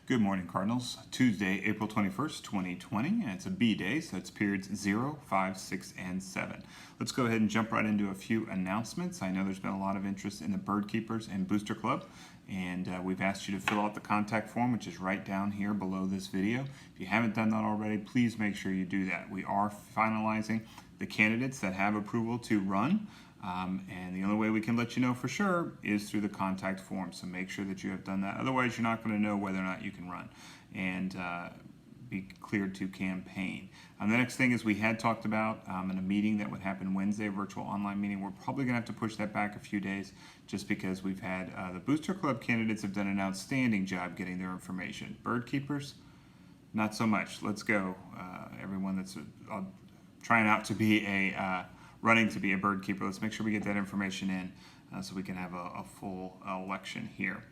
Good morning, Cardinals. Tuesday, April 21st, 2020, and it's a B day, so it's periods 0, 5, 6, and 7. Let's go ahead and jump right into a few announcements. I know there's been a lot of interest in the Bird Keepers and Booster Club, and we've asked you to fill out the contact form, which is right down here below this video. If you haven't done that already, please make sure you do that. We are finalizing the candidates that have approval to run. And the only way we can let you know for sure is through the contact form. So make sure that you have done that. Otherwise, you're not going to know whether or not you can run and be cleared to campaign. The next thing is we had talked about in a meeting that would happen Wednesday, a virtual online meeting. We're probably going to have to push that back a few days just because we've had the Booster Club candidates have done an outstanding job getting their information. Bird Keepers, not so much. Let's go. Everyone that's trying out to be running to be a bird keeper. Let's make sure we get that information in so we can have a full election here.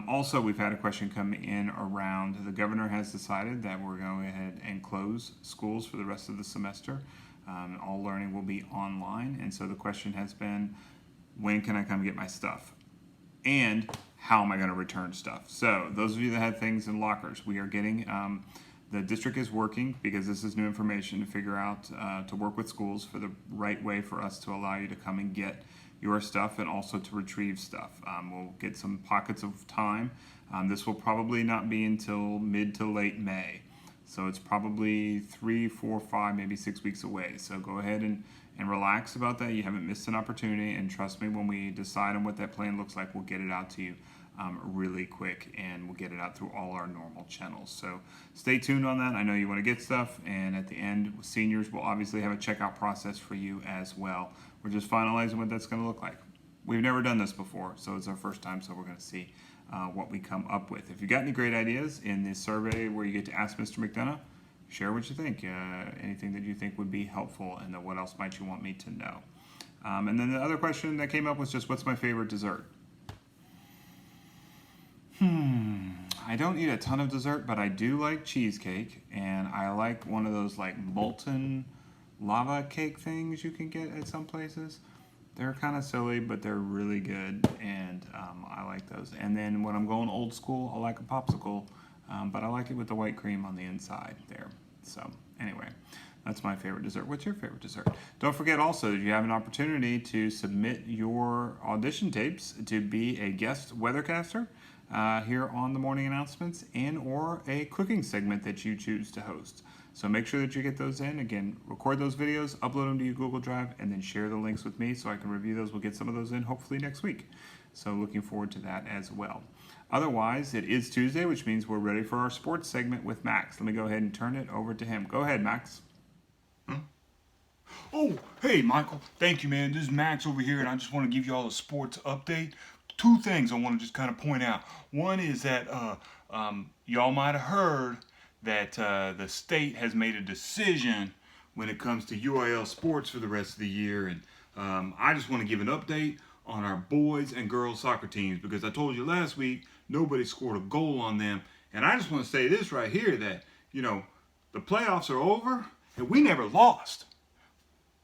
Also, we've had a question come in around the governor has decided that we're going ahead and close schools for the rest of the semester. All learning will be online, and so the question has been, when can I come get my stuff? And how am I going to return stuff? So those of you that had things in lockers, we are getting the district is working, because this is new information, to figure out, to work with schools for the right way for us to allow you to come and get your stuff and also to retrieve stuff. We'll get some pockets of time. This will probably not be until mid to late May. So it's probably 3, 4, 5, maybe 6 weeks away. So go ahead and relax about that. You haven't missed an opportunity, and trust me, when we decide on what that plan looks like, we'll get it out to you really quick, and we'll get it out through all our normal channels. So stay tuned on that. I know you want to get stuff, and at the end, seniors will obviously have a checkout process for you as well. We're just finalizing what that's going to look like. We've never done this before, so it's our first time, so we're going to see what we come up with. If you got any great ideas in this survey where you get to ask Mr. McDonough, share what you think, anything that you think would be helpful, and then what else might you want me to know. And then the other question that came up was just, what's my favorite dessert? I don't eat a ton of dessert, but I do like cheesecake, and I like one of those like molten lava cake things you can get at some places. They're kind of silly, but they're really good, and I like those. And then when I'm going old school, I like a popsicle, but I like it with the white cream on the inside there. So anyway, that's my favorite dessert. What's your favorite dessert? Don't forget also that you have an opportunity to submit your audition tapes to be a guest weathercaster here on the morning announcements, and or a cooking segment that you choose to host. So make sure that you get those in. Again, record those videos, upload them to your Google Drive, and then share the links with me so I can review those. We'll get some of those in hopefully next week. So looking forward to that as well. Otherwise, it is Tuesday, which means we're ready for our sports segment with Max. Let me go ahead and turn it over to him. Go ahead, Max. Oh, hey, Michael. Thank you, man. This is Max over here, and I just want to give you all a sports update. Two things I want to just kind of point out. One is that y'all might have heard that the state has made a decision when it comes to UIL sports for the rest of the year, and I just want to give an update on our boys and girls soccer teams, because I told you last week nobody scored a goal on them, and I just want to say this right here, that the playoffs are over and we never lost.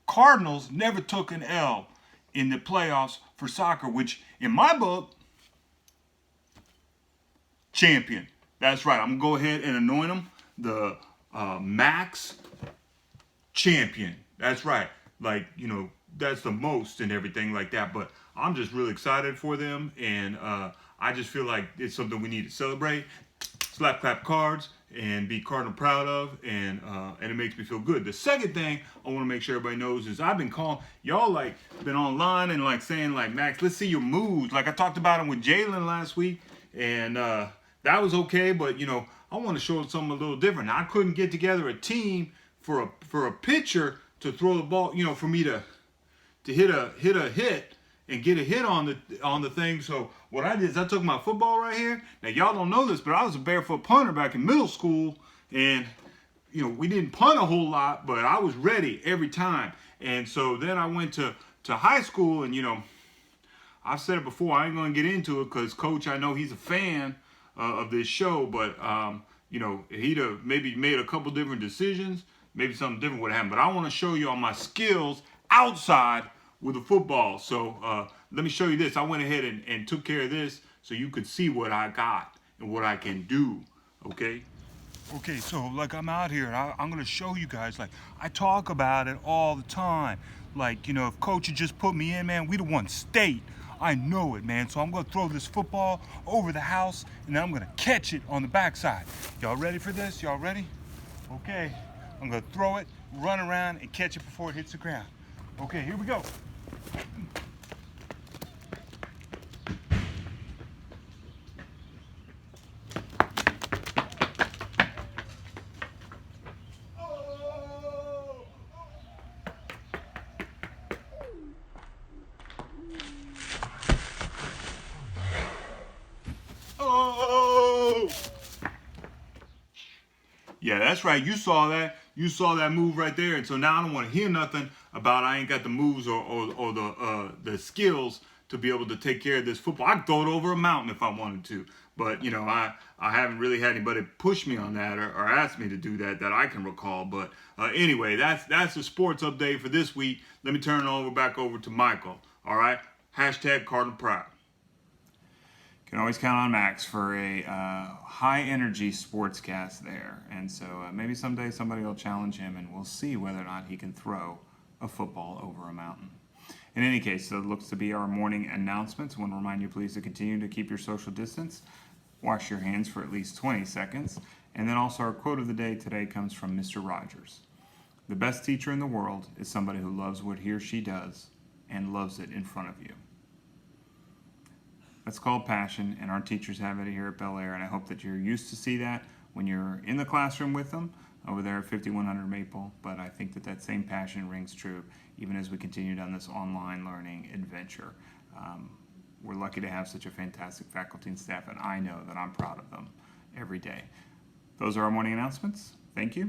Cardinals never took an L in the playoffs for soccer, which in my book, champion. That's right. I'm going to go ahead and anoint them the Max champion. That's right. Like, that's the most and everything like that. But I'm just really excited for them, and I just feel like it's something we need to celebrate, slap, clap cards, and be Cardinal proud of, and it makes me feel good. The second thing I want to make sure everybody knows is I've been calling y'all, like, been online and like saying, like, Max, let's see your moves. Like I talked about it with Jalen last week, and that was okay, but I want to show something a little different. Now, I couldn't get together a team for a pitcher to throw the ball, for me to hit a hit and get a hit on the thing. So what I did is I took my football right here. Now, y'all don't know this, but I was a barefoot punter back in middle school, and we didn't punt a whole lot, but I was ready every time. And so then I went to high school, and I've said it before, I ain't gonna get into it because Coach, I know he's a fan of this show, but he'd have maybe made a couple different decisions, maybe something different would happen. But I want to show you all my skills outside with a football. So let me show you this. I went ahead and took care of this so you could see what I got and what I can do Okay? Okay, so like I'm out here and I'm gonna show you guys. Like I talk about it all the time. Like if coach had just put me in, man, we'd have won state. I know it, man. So I'm gonna throw this football over the house and then I'm gonna catch it on the backside. Y'all ready for this? Y'all ready? Okay, I'm gonna throw it, run around, and catch it before it hits the ground. Okay, here we go. Oh! Yeah, that's right. You saw that. You saw that move right there. And so now I don't want to hear nothing about I ain't got the moves or the skills to be able to take care of this football. I could throw it over a mountain if I wanted to. But, I haven't really had anybody push me on that or ask me to do that I can recall. But anyway, that's the sports update for this week. Let me turn it back over to Michael. All right? Hashtag Cardinal Pride. Can always count on Max for a high energy sportscast there. And so maybe someday somebody will challenge him and we'll see whether or not he can throw a football over a mountain. In any case, that looks to be our morning announcements. I want to remind you please to continue to keep your social distance, wash your hands for at least 20 seconds, and then also our quote of the day today comes from Mr. Rogers. The best teacher in the world is somebody who loves what he or she does and loves it in front of you. That's called passion, and our teachers have it here at Bellaire, and I hope that you're used to see that when you're in the classroom with them over there at 5100 Maple, but I think that same passion rings true even as we continue down this online learning adventure. We're lucky to have such a fantastic faculty and staff, and I know that I'm proud of them every day. Those are our morning announcements. Thank you,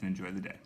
and enjoy the day.